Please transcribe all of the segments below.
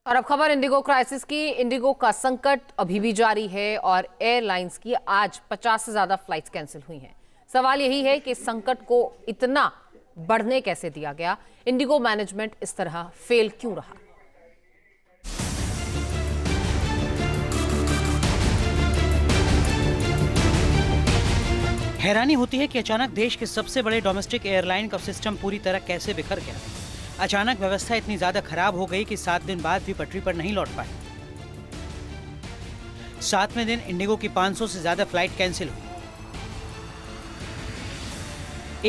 और अब खबर इंडिगो क्राइसिस की। इंडिगो का संकट अभी भी जारी है और एयरलाइंस की आज 50 से ज्यादा फ्लाइट्स कैंसिल हुई हैं। सवाल यही है कि इस संकट को इतना बढ़ने कैसे दिया गया? इंडिगो मैनेजमेंट इस तरह फेल क्यों रहा? हैरानी होती है कि अचानक देश के सबसे बड़े डोमेस्टिक एयरलाइन का सिस्टम पूरी तरह कैसे बिखर गया। अचानक व्यवस्था इतनी ज्यादा खराब हो गई कि 7 दिन बाद भी पटरी पर नहीं लौट पाई। 7वें दिन इंडिगो की 500 से ज्यादा फ्लाइट कैंसिल हुई।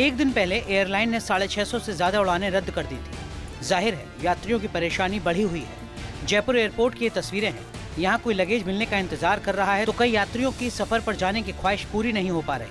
एक दिन पहले एयरलाइन ने 650 से ज्यादा उड़ानें रद्द कर दी थी। जाहिर है यात्रियों की परेशानी बढ़ी हुई है। जयपुर एयरपोर्ट की ये तस्वीरें हैं। यहाँ कोई लगेज मिलने का इंतजार कर रहा है तो कई यात्रियों की सफर पर जाने की ख्वाहिश पूरी नहीं हो पा रही।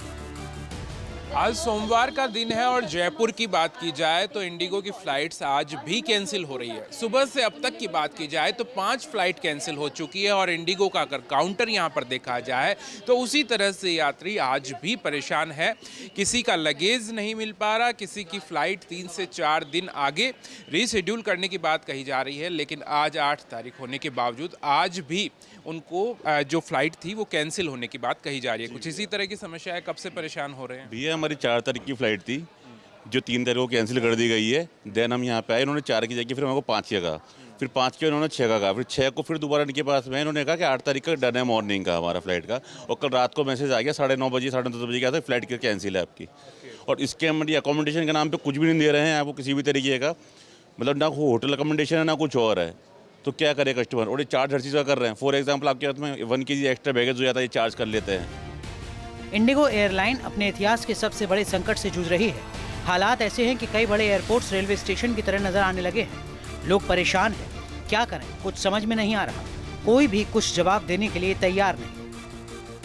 आज सोमवार का दिन है और जयपुर की बात की जाए तो इंडिगो की फ्लाइट्स आज भी कैंसिल हो रही है। सुबह से अब तक की बात की जाए तो 5 फ्लाइट कैंसिल हो चुकी है और इंडिगो का अगर काउंटर यहां पर देखा जाए तो उसी तरह से यात्री आज भी परेशान है। किसी का लगेज नहीं मिल पा रहा, किसी की फ्लाइट 3 से 4 दिन आगे रीशेड्यूल करने की बात कही जा रही है। लेकिन आज 8 तारीख होने के बावजूद आज भी उनको जो फ्लाइट थी वो कैंसिल होने की बात कही जा रही है। कुछ इसी तरह की समस्या है। कब से परेशान हो रहे हैं? भैया हमारी 4 तारीख की फ्लाइट थी जो 3 तारीख को कैंसिल कर दी गई है। देन हम यहाँ पे आए, इन्होंने 4 की जगह फिर हमको 5 का कहा, फिर 5 के उन्होंने 6 का कहा, फिर 6 को फिर दोबारा इनके पास में इन्होंने कहा कि 8 तारीख का डन है मॉर्निंग का हमारा फ्लाइट का। और कल रात को मैसेज आ गया 9:30 बजे 10:30 बजे का था फ्लाइट कैंसिल है आपकी। और इसके हमारी अकोमोडेशन के नाम पर कुछ भी नहीं दे रहे हैं आपको किसी भी तरीके का, मतलब ना होटल अकोमोडेशन है ना कुछ और है। तो क्या करे कस्टमर? और ये चार्ज हर चीज़ का कर रहे हैं। फॉर एग्जाम्पल आपके हाथ में 1 kg एक्स्ट्रा बैगेज हो जाता है, ये चार्ज कर लेते हैं। इंडिगो एयरलाइन अपने इतिहास के सबसे बड़े संकट से जूझ रही है। हालात ऐसे हैं कि कई बड़े एयरपोर्ट्स रेलवे स्टेशन की तरह नजर आने लगे हैं। लोग परेशान हैं, क्या करें कुछ समझ में नहीं आ रहा। कोई भी कुछ जवाब देने के लिए तैयार नहीं।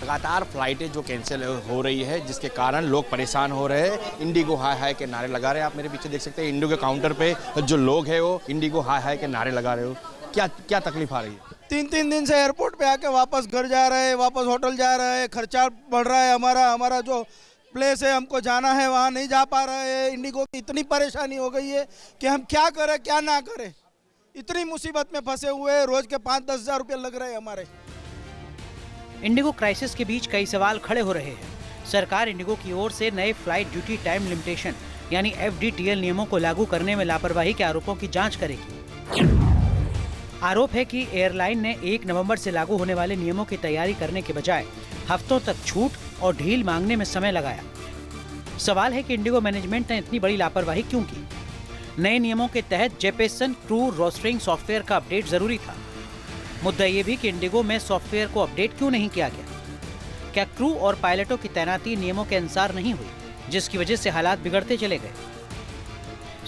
लगातार फ्लाइटें जो कैंसिल हो रही है जिसके कारण लोग परेशान हो रहे हैं। इंडिगो हाय हाय के नारे लगा रहे हैं। आप मेरे पीछे देख सकते हैं इंडिगो के काउंटर पे जो लोग हैं वो इंडिगो हाय हाय के नारे लगा रहे हो। क्या तकलीफ आ रही है? 3 दिन से एयरपोर्ट पे आके वापस घर जा रहे हैं, वापस होटल जा रहे हैं, खर्चा बढ़ रहा है। हमारा जो प्लेस है हमको जाना है वहाँ नहीं जा पा रहे हैं। इंडिगो की इतनी परेशानी हो गई है कि हम क्या करें क्या ना करें। इतनी मुसीबत में फंसे हुए हैं, रोज के 5-10 हज़ार रुपये लग रहे हैं हमारे। इंडिगो क्राइसिस के बीच कई सवाल खड़े हो रहे हैं। सरकार इंडिगो की ओर से नए फ्लाइट ड्यूटी टाइम लिमिटेशन यानी FDTL नियमों को लागू करने में लापरवाही के आरोपों की जांच करेगी। आरोप है कि एयरलाइन ने 1 नवंबर से लागू होने वाले नियमों की तैयारी करने के बजाय हफ्तों तक छूट और ढील मांगने में समय लगाया। सवाल है कि इंडिगो मैनेजमेंट ने इतनी बड़ी लापरवाही क्यों की? नए नियमों के तहत जेपेसन क्रू रोस्टरिंग सॉफ्टवेयर का अपडेट जरूरी था। मुद्दा ये भी कि इंडिगो में सॉफ्टवेयर को अपडेट क्यों नहीं किया गया? क्या क्रू और पायलटों की तैनाती नियमों के अनुसार नहीं हुई, जिसकी वजह से हालात बिगड़ते चले गए?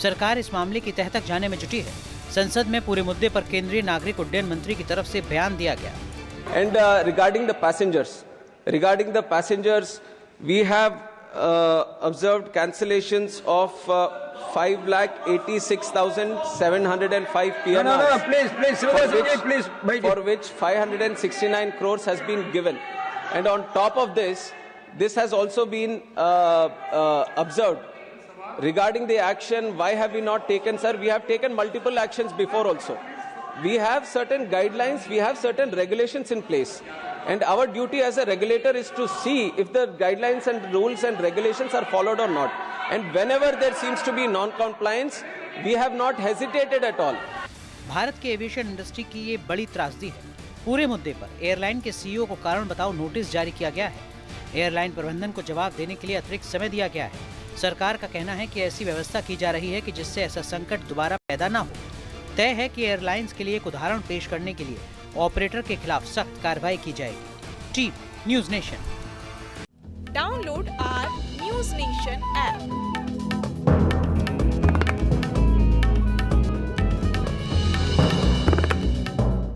सरकार इस मामले की तह तक जाने में जुटी है। संसद में पूरे मुद्दे पर केंद्रीय नागरिक उड्डयन मंत्री की तरफ से बयान दिया गया। And regarding the passengers, we have observed cancellations of 5,86,705 PNRs. Please, for which 569 crores has been given. And on top of this has also been observed. Regarding the action, why have we not taken, sir? We have taken multiple actions before also. We have certain guidelines, we have certain regulations in place. And our duty as a regulator is to see if the guidelines and rules and regulations are followed or not. And whenever there seems to be non-compliance, we have not hesitated at all. Bharat के aviation industry की ये बड़ी त्रासदी है। पूरे मुद्दे पर airline के CEO को कारण बताओ नोटिस जारी किया गया है। एयरलाइन प्रबंधन को जवाब देने के लिए अतिरिक्त समय दिया गया है। सरकार का कहना है कि ऐसी व्यवस्था की जा रही है कि जिससे ऐसा संकट दोबारा पैदा ना हो। तय है कि एयरलाइंस के लिए एक उदाहरण पेश करने के लिए ऑपरेटर के खिलाफ सख्त कार्रवाई की जाएगी। Team News Nation. Download our